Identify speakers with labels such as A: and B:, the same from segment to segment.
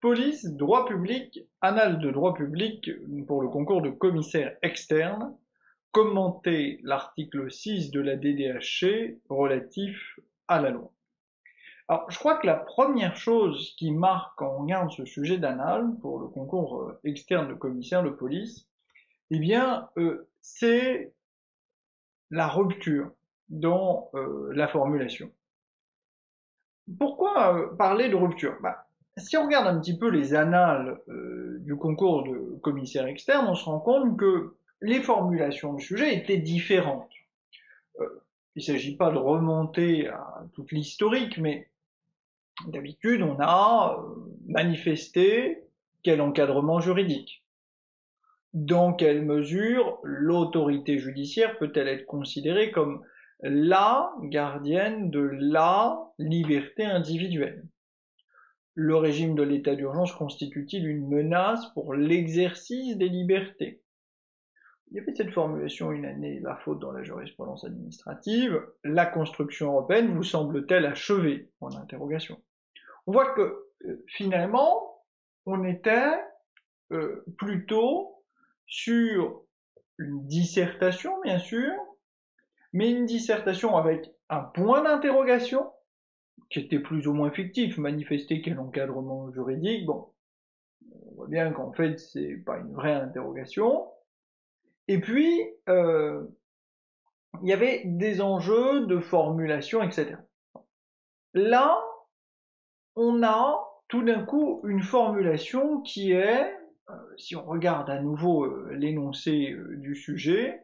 A: Police, droit public, annales de droit public pour le concours de commissaire externe, commenter l'article 6 de la DDHC relatif à la loi. Alors, je crois que la première chose qui marque quand on regarde ce sujet d'annales pour le concours externe de commissaire de police, eh bien, c'est la rupture dans la formulation. Pourquoi parler de rupture? Si on regarde un petit peu les annales du concours de commissaire externe, on se rend compte que les formulations du sujet étaient différentes. Il ne s'agit pas de remonter à toute l'historique, mais d'habitude on a manifesté quel encadrement juridique. Dans quelle mesure l'autorité judiciaire peut-elle être considérée comme la gardienne de la liberté individuelle? Le régime de l'état d'urgence constitue-t-il une menace pour l'exercice des libertés? Il y avait cette formulation une année, la faute dans la jurisprudence administrative. La construction européenne vous semble-t-elle achevée? En interrogation. On voit que finalement, on était plutôt sur une dissertation, bien sûr, mais une dissertation avec un point d'interrogation qui était plus ou moins fictif, manifester quel encadrement juridique. Bon, on voit bien qu'en fait, c'est pas une vraie interrogation. Et puis, il y avait des enjeux de formulation, etc. Là, on a tout d'un coup une formulation qui est, si on regarde à nouveau l'énoncé du sujet,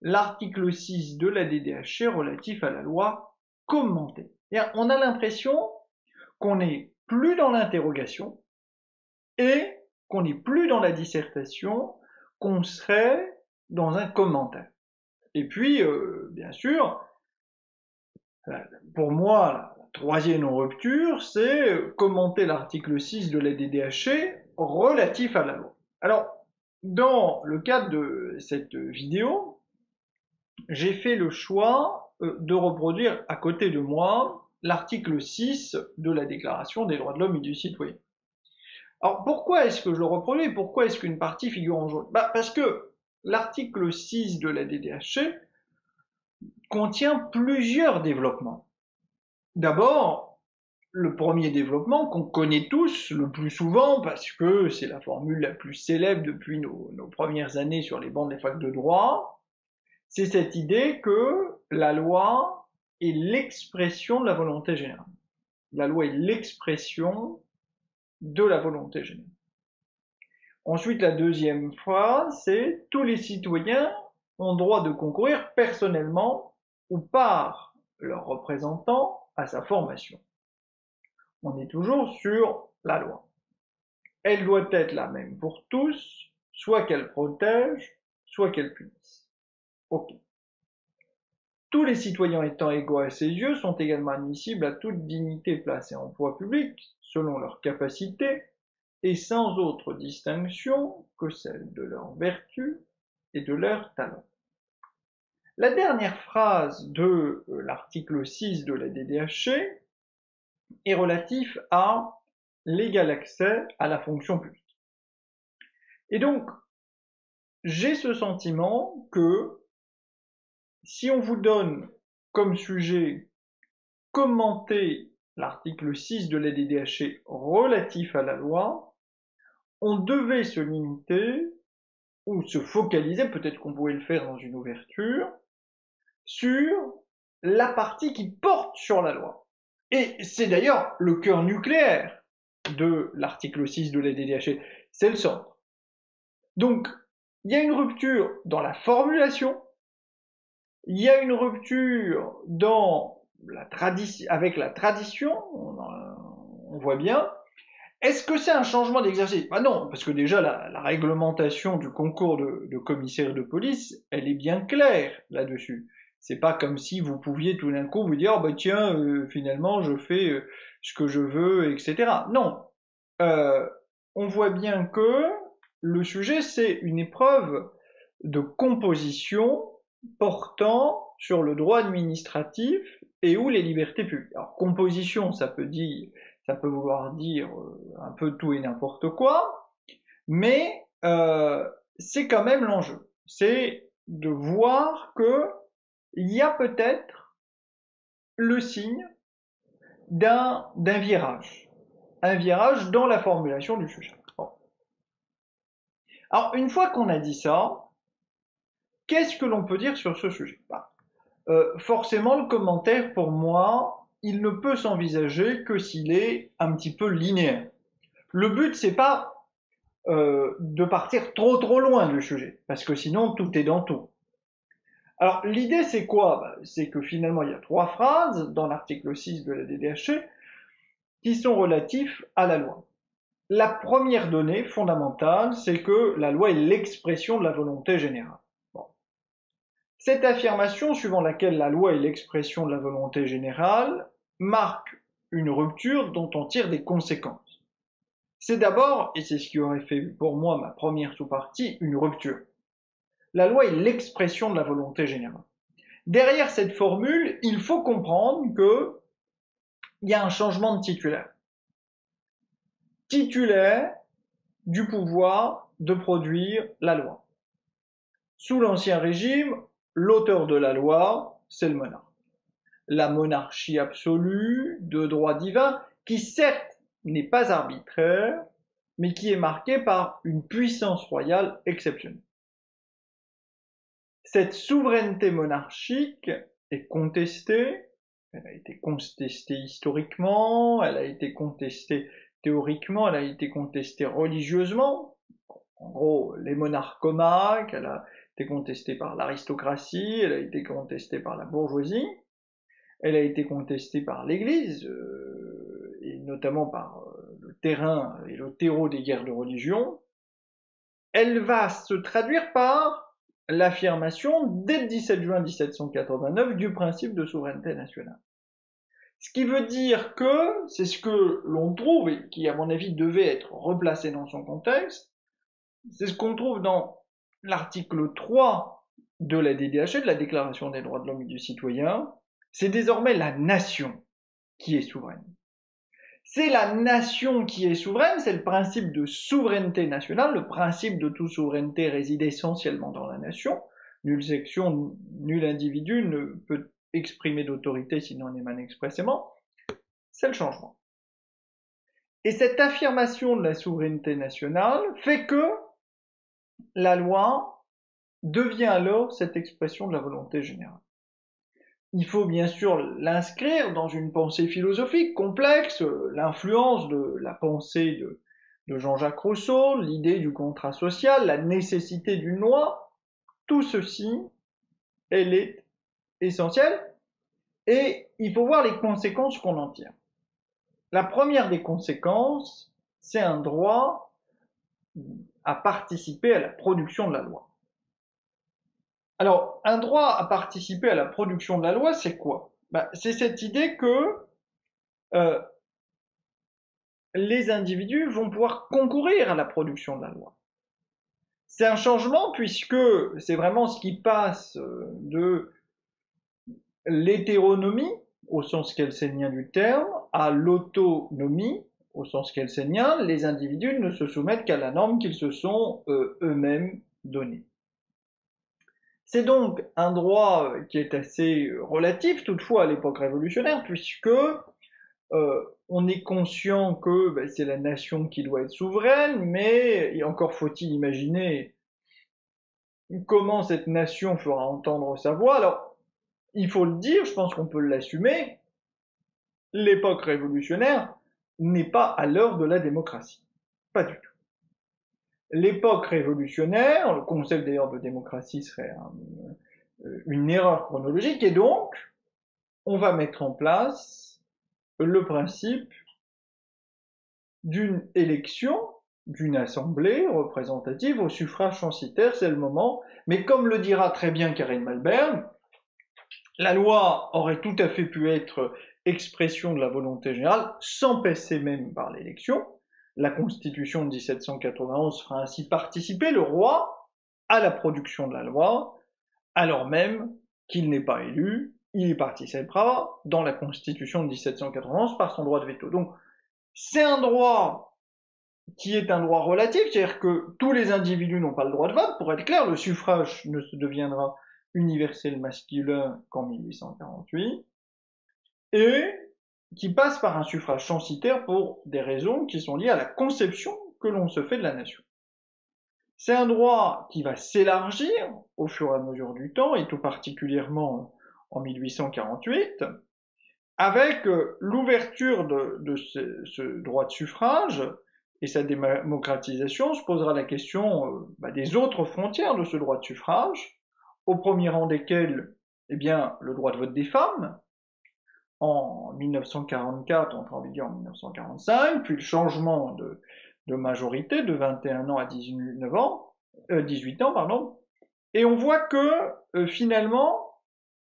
A: l'article 6 de la DDHC relatif à la loi commentée. On a l'impression qu'on n'est plus dans l'interrogation et qu'on n'est plus dans la dissertation, qu'on serait dans un commentaire. Et puis, bien sûr, pour moi, la troisième rupture, c'est commenter l'article 6 de la DDHC relatif à la loi. Alors, dans le cadre de cette vidéo, j'ai fait le choix de reproduire à côté de moi l'article 6 de la Déclaration des droits de l'homme et du citoyen. Alors pourquoi est-ce que je le reproduis? Pourquoi est-ce qu'une partie figure en jaune? Parce que l'article 6 de la DDHC contient plusieurs développements. D'abord, le premier développement qu'on connaît tous le plus souvent, parce que c'est la formule la plus célèbre depuis nos premières années sur les bancs des facs de droit, c'est cette idée que la loi est l'expression de la volonté générale. La loi est l'expression de la volonté générale. Ensuite, la deuxième phrase, c'est tous les citoyens ont droit de concourir personnellement ou par leurs représentants à sa formation. On est toujours sur la loi. Elle doit être la même pour tous, soit qu'elle protège, soit qu'elle punisse. Ok. Tous les citoyens étant égaux à ses yeux sont également admissibles à toute dignité, place et emploi public, selon leurs capacités, et sans autre distinction que celle de leur vertu et de leur talent. La dernière phrase de l'article 6 de la DDHC est relative à l'égal accès à la fonction publique. Et donc, j'ai ce sentiment que si on vous donne comme sujet commenter l'article 6 de la DDHC relatif à la loi, on devait se limiter ou se focaliser, peut-être qu'on pouvait le faire dans une ouverture, sur la partie qui porte sur la loi. Et c'est d'ailleurs le cœur nucléaire de l'article 6 de la DDHC, c'est le centre. Donc, il y a une rupture dans la formulation, il y a une rupture dans avec la tradition, on voit bien. Est-ce que c'est un changement d'exercice? Non, parce que déjà la réglementation du concours de commissaire de police, elle est bien claire là-dessus. C'est pas comme si vous pouviez tout d'un coup vous dire, tiens, finalement je fais ce que je veux, etc. Non, on voit bien que le sujet c'est une épreuve de composition portant sur le droit administratif et ou les libertés publiques. Alors composition, ça peut Ça peut vouloir dire un peu tout et n'importe quoi, mais c'est quand même l'enjeu. C'est de voir que il y a peut-être le signe d'un virage. Un virage dans la formulation du sujet. Bon. Alors, une fois qu'on a dit ça, qu'est-ce que l'on peut dire sur ce sujet? Forcément, le commentaire, pour moi, il ne peut s'envisager que s'il est un petit peu linéaire. Le but, c'est pas de partir trop loin du sujet, parce que sinon, tout est dans tout. Alors, l'idée, c'est quoi? C'est que finalement, il y a 3 phrases dans l'article 6 de la DDHC qui sont relatifs à la loi. La première donnée fondamentale, c'est que la loi est l'expression de la volonté générale. Bon. Cette affirmation, suivant laquelle la loi est l'expression de la volonté générale, marque une rupture dont on tire des conséquences. C'est d'abord, et c'est ce qui aurait fait pour moi ma première sous-partie, une rupture. La loi est l'expression de la volonté générale. Derrière cette formule, il faut comprendre qu'il y a un changement de titulaire. Titulaire du pouvoir de produire la loi. Sous l'Ancien Régime, l'auteur de la loi, c'est le monarque. La monarchie absolue, de droit divin, qui certes n'est pas arbitraire, mais qui est marquée par une puissance royale exceptionnelle. Cette souveraineté monarchique est contestée, elle a été contestée historiquement, elle a été contestée théoriquement, elle a été contestée religieusement. En gros, les monarchomaques, elle a été contestée par l'aristocratie, elle a été contestée par la bourgeoisie, elle a été contestée par l'Église, et notamment par le terrain et le terreau des guerres de religion. Elle va se traduire par l'affirmation, dès le 17 juin 1789, du principe de souveraineté nationale. Ce qui veut dire que, c'est ce que l'on trouve, et qui à mon avis devait être replacé dans son contexte, c'est ce qu'on trouve dans l'article 3 de la DDH, de la Déclaration des droits de l'homme et du citoyen, c'est désormais la nation qui est souveraine. C'est la nation qui est souveraine, c'est le principe de souveraineté nationale, le principe de toute souveraineté réside essentiellement dans la nation. Nulle section, nul individu ne peut exprimer d'autorité s'il n'en émane expressément. C'est le changement. Et cette affirmation de la souveraineté nationale fait que la loi devient alors cette expression de la volonté générale. Il faut bien sûr l'inscrire dans une pensée philosophique complexe, l'influence de la pensée de Jean-Jacques Rousseau, l'idée du contrat social, la nécessité d'une loi, tout ceci, elle est essentielle, et il faut voir les conséquences qu'on en tire. La première des conséquences, c'est un droit à participer à la production de la loi. Alors, un droit à participer à la production de la loi, c'est quoi? C'est cette idée que euh, les individus vont pouvoir concourir à la production de la loi. C'est un changement puisque c'est vraiment ce qui passe de l'hétéronomie, au sens kelsènien du terme, à l'autonomie, au sens kelsènien. Les individus ne se soumettent qu'à la norme qu'ils se sont eux-mêmes donnée. C'est donc un droit qui est assez relatif, toutefois, à l'époque révolutionnaire, puisque on est conscient que c'est la nation qui doit être souveraine, mais encore faut-il imaginer comment cette nation fera entendre sa voix. Alors, il faut le dire, je pense qu'on peut l'assumer, l'époque révolutionnaire n'est pas à l'heure de la démocratie. Pas du tout. L'époque révolutionnaire, le concept d'ailleurs de démocratie serait une erreur chronologique, et donc on va mettre en place le principe d'une élection d'une assemblée représentative au suffrage censitaire, c'est le moment. Mais comme le dira très bien Karine Malberg, la loi aurait tout à fait pu être expression de la volonté générale, sans passer même par l'élection. La Constitution de 1791 fera ainsi participer le roi à la production de la loi, alors même qu'il n'est pas élu, il y participera dans la Constitution de 1791 par son droit de veto. Donc, C'est un droit qui est un droit relatif, c'est-à-dire que tous les individus n'ont pas le droit de vote. Pour être clair, le suffrage ne se deviendra universel masculin qu'en 1848, et qui passe par un suffrage censitaire pour des raisons qui sont liées à la conception que l'on se fait de la nation. C'est un droit qui va s'élargir au fur et à mesure du temps, et tout particulièrement en 1848, avec l'ouverture de ce droit de suffrage et sa démocratisation. Se posera la question des autres frontières de ce droit de suffrage, au premier rang desquelles le droit de vote des femmes, en 1944, entré en vigueur en 1945, puis le changement de majorité de 21 ans à 18 ans, pardon. Et on voit que finalement,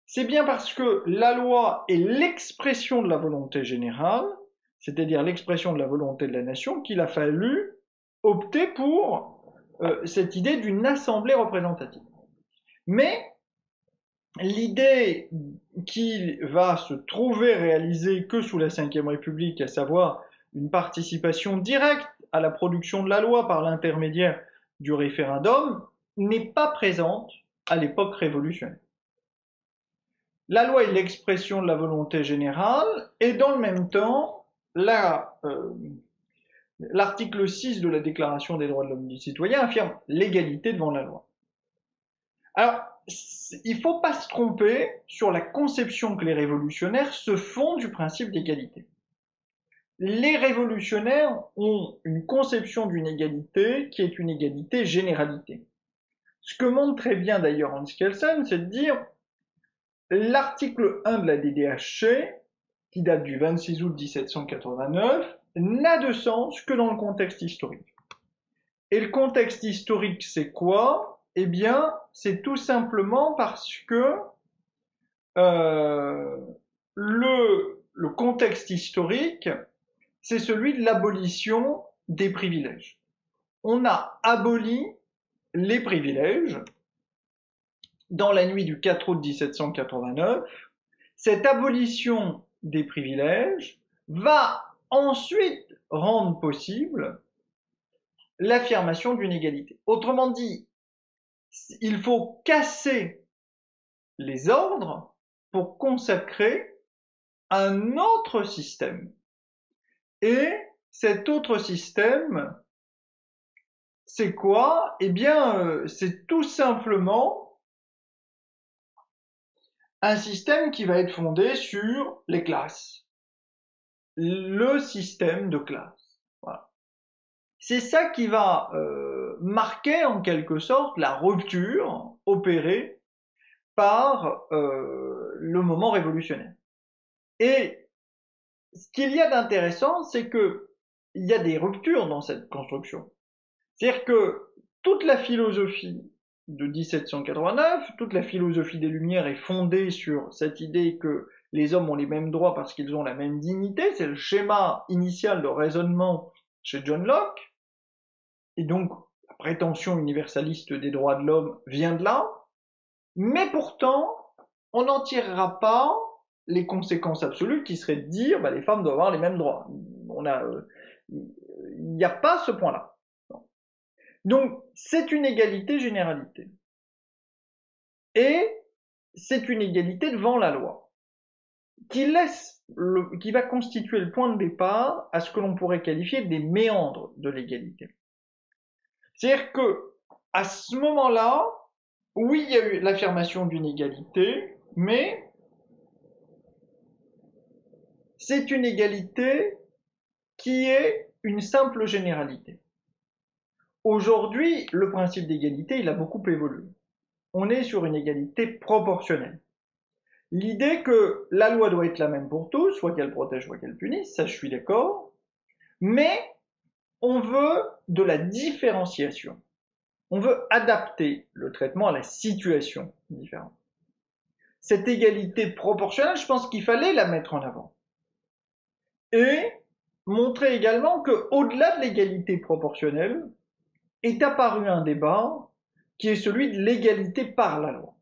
A: c'est bien parce que la loi est l'expression de la volonté générale, c'est-à-dire l'expression de la volonté de la nation, qu'il a fallu opter pour cette idée d'une assemblée représentative. Mais l'idée qui va se trouver réalisée que sous la Ve République, à savoir une participation directe à la production de la loi par l'intermédiaire du référendum, n'est pas présente à l'époque révolutionnaire. La loi est l'expression de la volonté générale, et dans le même temps, l'article 6 de la Déclaration des droits de l'homme et du citoyen affirme l'égalité devant la loi. Alors, il ne faut pas se tromper sur la conception que les révolutionnaires se font du principe d'égalité. Les révolutionnaires ont une conception d'une égalité qui est une égalité généralité. Ce que montre très bien d'ailleurs Hans Kelsen, c'est de dire l'article 1 de la DDHC, qui date du 26 août 1789, n'a de sens que dans le contexte historique. Et le contexte historique, c'est quoi ? Eh bien, c'est tout simplement parce que le contexte historique, c'est celui de l'abolition des privilèges. On a aboli les privilèges dans la nuit du 4 août 1789. Cette abolition des privilèges va ensuite rendre possible l'affirmation d'une égalité. Autrement dit, il faut casser les ordres pour consacrer un autre système. Et cet autre système, c'est quoi ? Eh bien, c'est tout simplement un système qui va être fondé sur les classes. Le système de classe. Voilà. C'est ça qui va marquer en quelque sorte la rupture opérée par le moment révolutionnaire. Et ce qu'il y a d'intéressant, c'est que il y a des ruptures dans cette construction. C'est-à-dire que toute la philosophie de 1789, toute la philosophie des Lumières est fondée sur cette idée que les hommes ont les mêmes droits parce qu'ils ont la même dignité. C'est le schéma initial de raisonnement chez John Locke. Et donc, la prétention universaliste des droits de l'homme vient de là. Mais pourtant, on n'en tirera pas les conséquences absolues qui seraient de dire les femmes doivent avoir les mêmes droits. Il n'y a pas ce point-là. Donc, c'est une égalité généralité. Et c'est une égalité devant la loi, qui va constituer le point de départ à ce que l'on pourrait qualifier des méandres de l'égalité. C'est-à-dire que, à ce moment-là, oui, il y a eu l'affirmation d'une égalité, mais c'est une égalité qui est une simple généralité. Aujourd'hui, le principe d'égalité, il a beaucoup évolué. On est sur une égalité proportionnelle. L'idée que la loi doit être la même pour tous, soit qu'elle protège, soit qu'elle punisse, ça je suis d'accord, mais on veut de la différenciation. On veut adapter le traitement à la situation différente. Cette égalité proportionnelle, je pense qu'il fallait la mettre en avant. Et montrer également qu'au-delà de l'égalité proportionnelle, est apparu un débat qui est celui de l'égalité par la loi.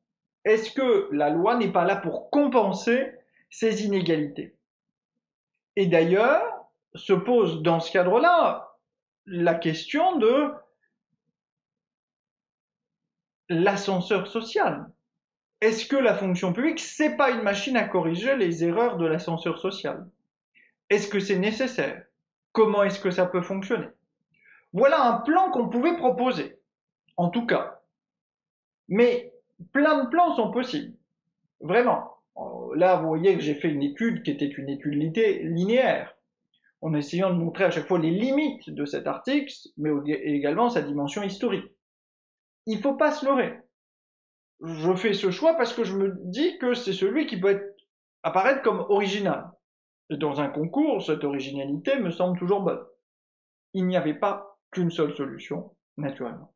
A: Est-ce que la loi n'est pas là pour compenser ces inégalités ? Et d'ailleurs, se pose dans ce cadre-là la question de l'ascenseur social. Est-ce que la fonction publique, c'est pas une machine à corriger les erreurs de l'ascenseur social? Est-ce que c'est nécessaire? Comment est-ce que ça peut fonctionner? Voilà un plan qu'on pouvait proposer, en tout cas. Mais plein de plans sont possibles, vraiment. Là, vous voyez que j'ai fait une étude qui était une étude linéaire, en essayant de montrer à chaque fois les limites de cet article, mais également sa dimension historique. Il ne faut pas se leurrer. Je fais ce choix parce que je me dis que c'est celui qui peut apparaître comme original. Et dans un concours, cette originalité me semble toujours bonne. Il n'y avait pas qu'une seule solution, naturellement.